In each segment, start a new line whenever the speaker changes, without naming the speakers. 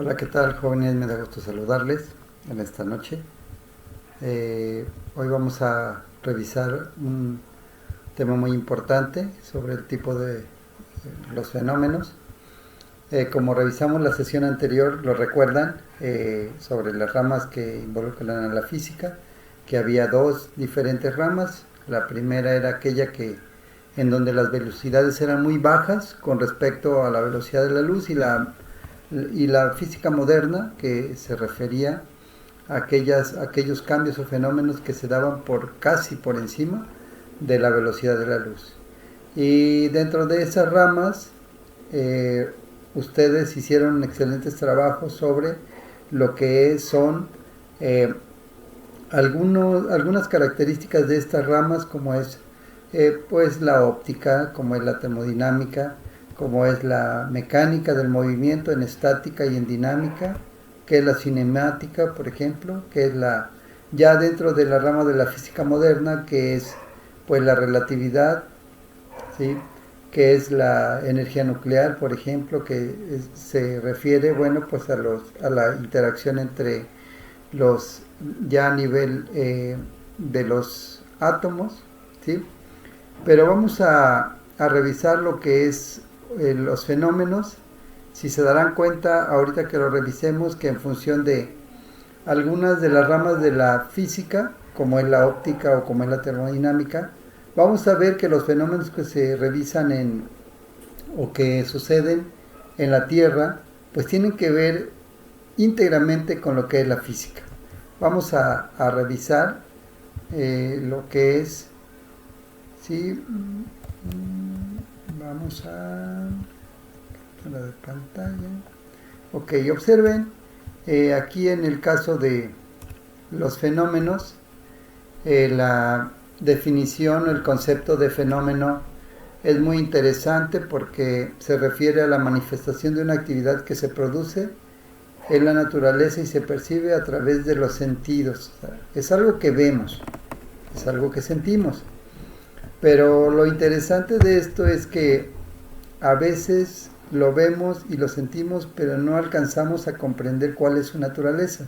Hola, ¿qué tal, jóvenes? Me da gusto saludarles en esta noche. Hoy vamos a revisar un tema muy importante sobre el tipo de los fenómenos. Como revisamos la sesión anterior, lo recuerdan, sobre las ramas que involucran a la física, que había dos diferentes ramas. La primera era aquella en donde las velocidades eran muy bajas con respecto a la velocidad de la luz, y la física moderna, que se refería a aquellos cambios o fenómenos que se daban casi por encima de la velocidad de la luz. Y dentro de esas ramas, eh, ustedes hicieron excelentes trabajos sobre lo que son eh, algunas características de estas ramas, como es pues la óptica, como es la termodinámica, como es la mecánica del movimiento en estática y en dinámica, que es la cinemática, por ejemplo, que es ya dentro de la rama de la física moderna, que es pues la relatividad, ¿sí? Que es la energía nuclear, por ejemplo, se refiere, bueno, pues a la interacción entre los, ya a nivel de los átomos, ¿sí? Pero vamos a revisar lo que es los fenómenos. Si se darán cuenta, ahorita que lo revisemos, que en función de algunas de las ramas de la física, como es la óptica o como es la termodinámica, vamos a ver que los fenómenos que se revisan o que suceden en la Tierra, pues tienen que ver íntegramente con lo que es la física. Vamos a revisar lo que es, ¿sí? Vamos a la de pantalla. Ok, observen, aquí en el caso de los fenómenos, la definición, el concepto de fenómeno es muy interesante porque se refiere a la manifestación de una actividad que se produce en la naturaleza y se percibe a través de los sentidos. O sea, es algo que vemos, es algo que sentimos. Pero lo interesante de esto es que a veces lo vemos y lo sentimos, pero no alcanzamos a comprender cuál es su naturaleza.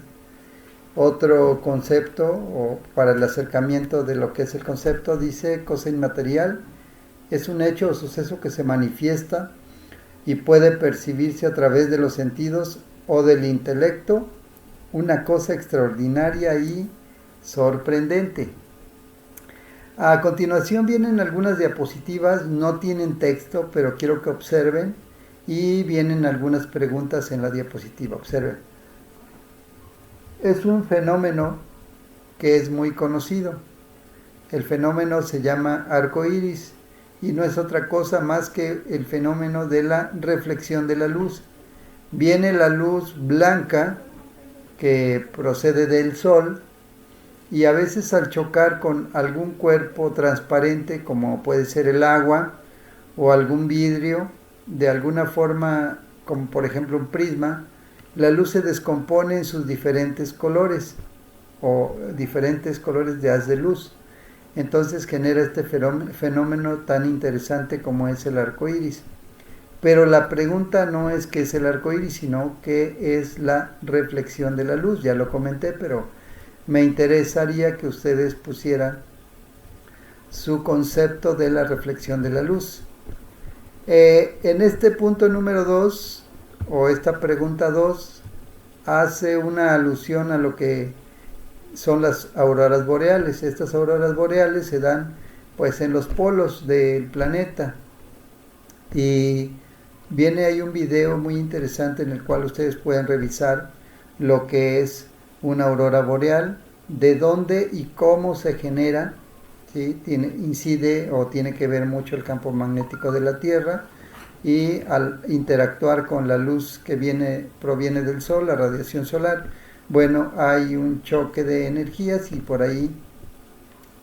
Otro concepto, o para el acercamiento de lo que es el concepto, dice cosa inmaterial, es un hecho o suceso que se manifiesta y puede percibirse a través de los sentidos o del intelecto, una cosa extraordinaria y sorprendente. A continuación vienen algunas diapositivas, no tienen texto, pero quiero que observen, y vienen algunas preguntas en la diapositiva. Observen. Es un fenómeno que es muy conocido. El fenómeno se llama arco iris y no es otra cosa más que el fenómeno de la reflexión de la luz. Viene la luz blanca que procede del sol, y a veces al chocar con algún cuerpo transparente, como puede ser el agua o algún vidrio, de alguna forma, como por ejemplo un prisma, la luz se descompone en sus diferentes colores o diferentes colores de haz de luz. Entonces genera este fenómeno tan interesante como es el arco iris. Pero la pregunta no es qué es el arco iris, sino qué es la reflexión de la luz. Ya lo comenté, pero me interesaría que ustedes pusieran su concepto de la reflexión de la luz. En este punto número 2, o esta pregunta 2, hace una alusión a lo que son las auroras boreales. Estas auroras boreales se dan pues en los polos del planeta, y viene ahí un video muy interesante en el cual ustedes pueden revisar lo que es una aurora boreal, de dónde y cómo se genera, ¿sí? Incide o tiene que ver mucho el campo magnético de la Tierra, y al interactuar con la luz que proviene del sol, la radiación solar, bueno, hay un choque de energías y por ahí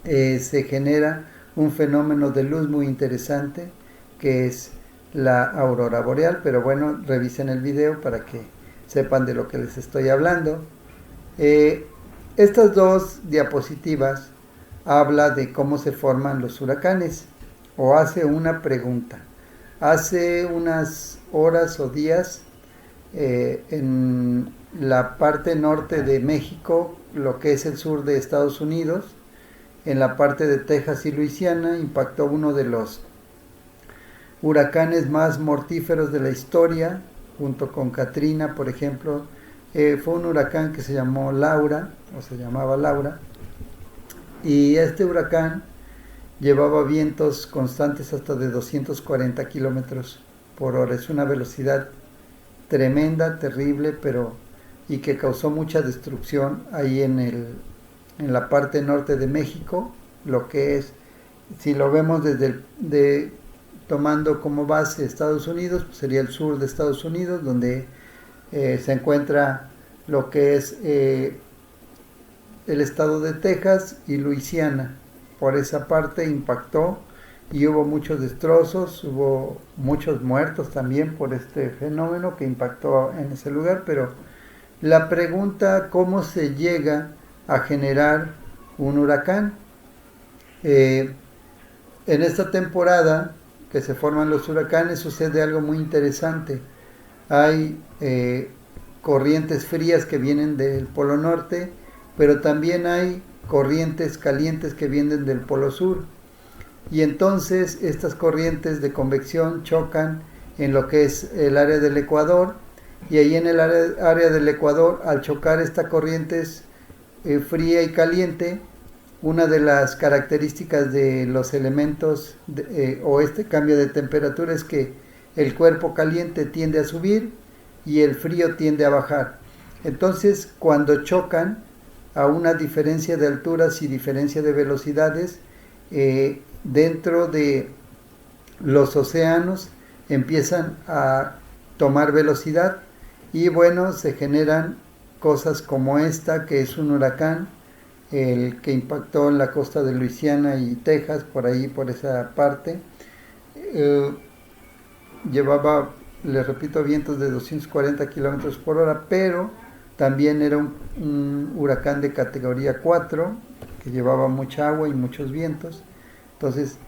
se genera un fenómeno de luz muy interesante que es la aurora boreal. Pero bueno, revisen el video para que sepan de lo que les estoy hablando. Estas dos diapositivas habla de cómo se forman los huracanes, o hace una pregunta. Hace unas horas o días en la parte norte de México, lo que es el sur de Estados Unidos, en la parte de Texas y Luisiana, impactó uno de los huracanes más mortíferos de la historia, junto con Katrina, por ejemplo. Fue un huracán que se llamó Laura, o se llamaba Laura, y este huracán llevaba vientos constantes hasta de 240 kilómetros por hora. Es una velocidad tremenda, terrible, y que causó mucha destrucción ahí en la parte norte de México, lo que es, si lo vemos tomando como base Estados Unidos, pues sería el sur de Estados Unidos, donde se encuentra lo que es el estado de Texas y Luisiana. Por esa parte impactó y hubo muchos destrozos, hubo muchos muertos también por este fenómeno que impactó en ese lugar. Pero la pregunta, ¿cómo se llega a generar un huracán? En esta temporada que se forman los huracanes sucede algo muy interesante. Hay corrientes frías que vienen del Polo Norte, pero también hay corrientes calientes que vienen del Polo Sur. Y entonces estas corrientes de convección chocan en lo que es el área del Ecuador, y ahí en el área del Ecuador, al chocar esta corriente fría y caliente, una de las características de los elementos o este cambio de temperatura es que el cuerpo caliente tiende a subir y el frío tiende a bajar. Entonces, cuando chocan a una diferencia de alturas y diferencia de velocidades, dentro de los océanos empiezan a tomar velocidad, y bueno, se generan cosas como esta, que es un huracán, el que impactó en la costa de Luisiana y Texas, por ahí, por esa parte. Llevaba, les repito, vientos de 240 kilómetros por hora, pero también era un huracán de categoría 4, que llevaba mucha agua y muchos vientos. Entonces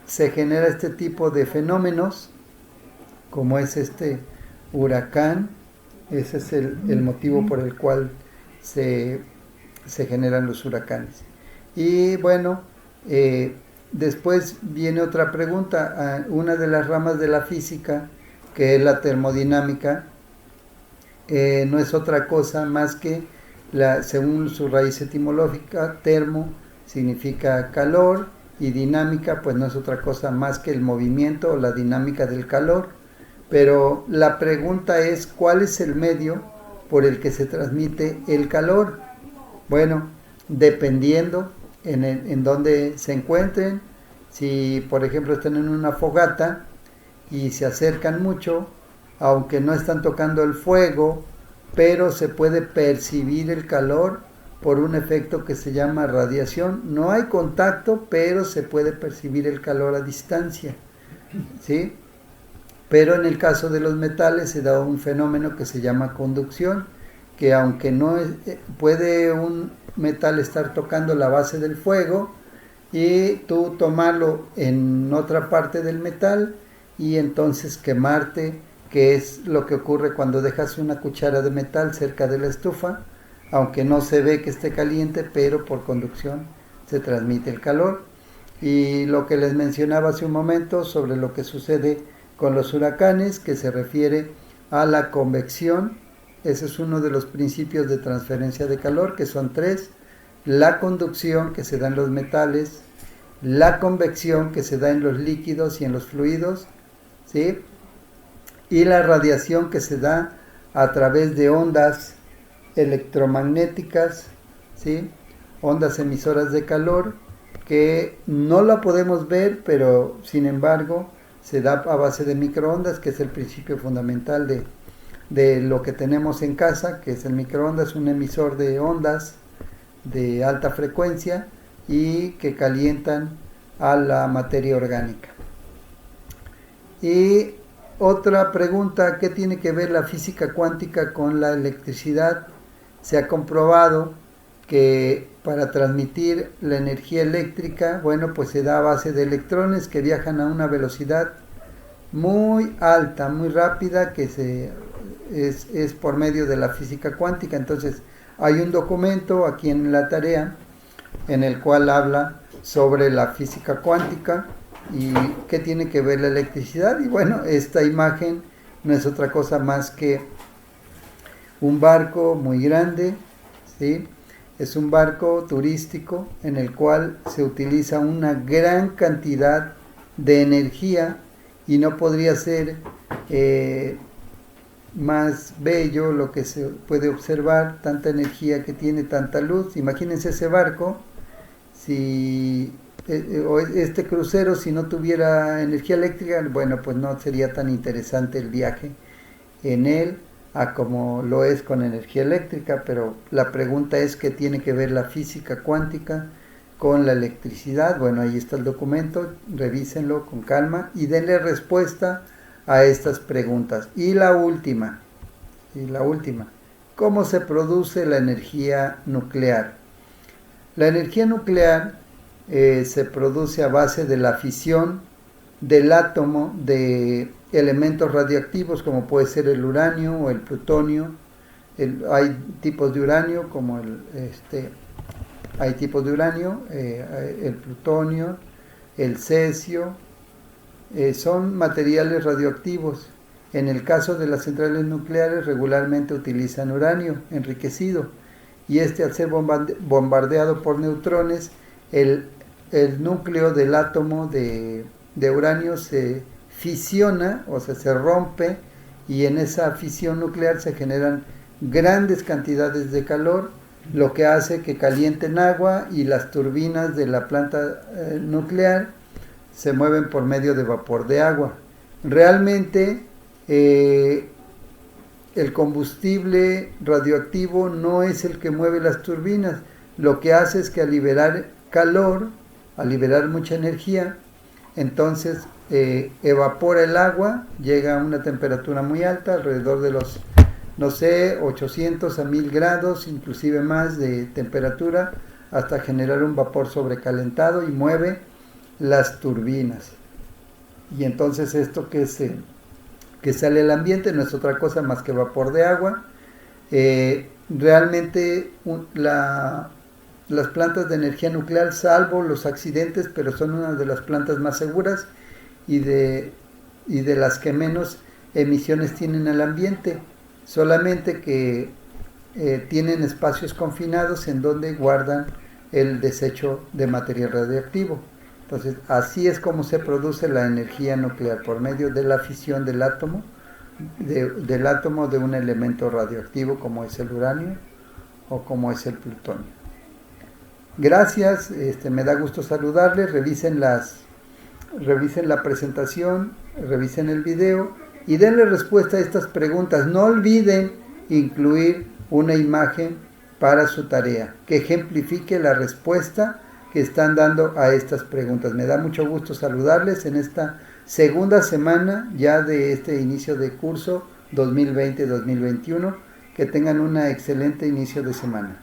se genera este tipo de fenómenos, como es este huracán. Ese es el motivo por el cual se generan los huracanes. Y bueno, después viene otra pregunta. Una de las ramas de la física, que es la termodinámica, no es otra cosa más que, según su raíz etimológica, termo significa calor, y dinámica pues no es otra cosa más que el movimiento o la dinámica del calor. Pero la pregunta es, ¿cuál es el medio por el que se transmite el calor? Bueno, dependiendo en dónde se encuentren. Si por ejemplo están en una fogata y se acercan mucho, aunque no están tocando el fuego, pero se puede percibir el calor por un efecto que se llama radiación. No hay contacto, pero se puede percibir el calor a distancia, ¿sí? Pero en el caso de los metales se da un fenómeno que se llama conducción, que aunque no puede un metal estar tocando la base del fuego y tú tomarlo en otra parte del metal y entonces quemarte, que es lo que ocurre cuando dejas una cuchara de metal cerca de la estufa, aunque no se ve que esté caliente, pero por conducción se transmite el calor. Y lo que les mencionaba hace un momento sobre lo que sucede con los huracanes, que se refiere a la convección. Ese es uno de los principios de transferencia de calor, que son tres: la conducción, que se da en los metales; la convección, que se da en los líquidos y en los fluidos, ¿sí? Y la radiación, que se da a través de ondas electromagnéticas, ¿sí? Ondas emisoras de calor, que no la podemos ver, pero sin embargo se da a base de microondas, que es el principio fundamental de lo que tenemos en casa, que es el microondas, un emisor de ondas de alta frecuencia y que calientan a la materia orgánica. Y otra pregunta: ¿qué tiene que ver la física cuántica con la electricidad? Se ha comprobado que para transmitir la energía eléctrica, bueno, pues se da a base de electrones que viajan a una velocidad muy alta, muy rápida, que es por medio de la física cuántica. Entonces, hay un documento aquí en la tarea en el cual habla sobre la física cuántica y qué tiene que ver la electricidad. Y bueno, esta imagen no es otra cosa más que un barco muy grande, ¿sí? Es un barco turístico en el cual se utiliza una gran cantidad de energía y no podría ser más bello lo que se puede observar, tanta energía que tiene, tanta luz. Imagínense ese barco, o este crucero, si no tuviera energía eléctrica, bueno, pues no sería tan interesante el viaje en él a como lo es con energía eléctrica. Pero la pregunta es qué tiene que ver la física cuántica con la electricidad. Bueno, ahí está el documento, revísenlo con calma y denle respuesta a estas preguntas. Y la última, ¿cómo se produce la energía nuclear? La energía nuclear se produce a base de la fisión del átomo de elementos radioactivos, como puede ser el uranio o el plutonio. Hay tipos de uranio, como hay tipos de uranio, el plutonio, el cesio, son materiales radioactivos. En el caso de las centrales nucleares regularmente utilizan uranio enriquecido, y al ser bombardeado por neutrones, el núcleo del átomo de uranio se fisiona, o sea, se rompe, y en esa fisión nuclear se generan grandes cantidades de calor, lo que hace que calienten agua, y las turbinas de la planta nuclear se mueven por medio de vapor de agua. Realmente el combustible radioactivo no es el que mueve las turbinas. Lo que hace es que al liberar calor, al liberar mucha energía, entonces evapora el agua, llega a una temperatura muy alta, alrededor de los 800 a 1000 grados, inclusive más de temperatura, hasta generar un vapor sobrecalentado y mueve las turbinas. Y entonces esto que sale al ambiente no es otra cosa más que vapor de agua. Realmente las plantas de energía nuclear, salvo los accidentes, pero son una de las plantas más seguras y de las que menos emisiones tienen al ambiente, solamente que tienen espacios confinados en donde guardan el desecho de material radioactivo. Entonces, así es como se produce la energía nuclear, por medio de la fisión del átomo, del átomo de un elemento radioactivo como es el uranio o como es el plutonio. Gracias, me da gusto saludarles. Revisen la presentación, revisen el video y denle respuesta a estas preguntas. No olviden incluir una imagen para su tarea que ejemplifique la respuesta que están dando a estas preguntas. Me da mucho gusto saludarles en esta segunda semana ya de este inicio de curso 2020-2021. Que tengan un excelente inicio de semana.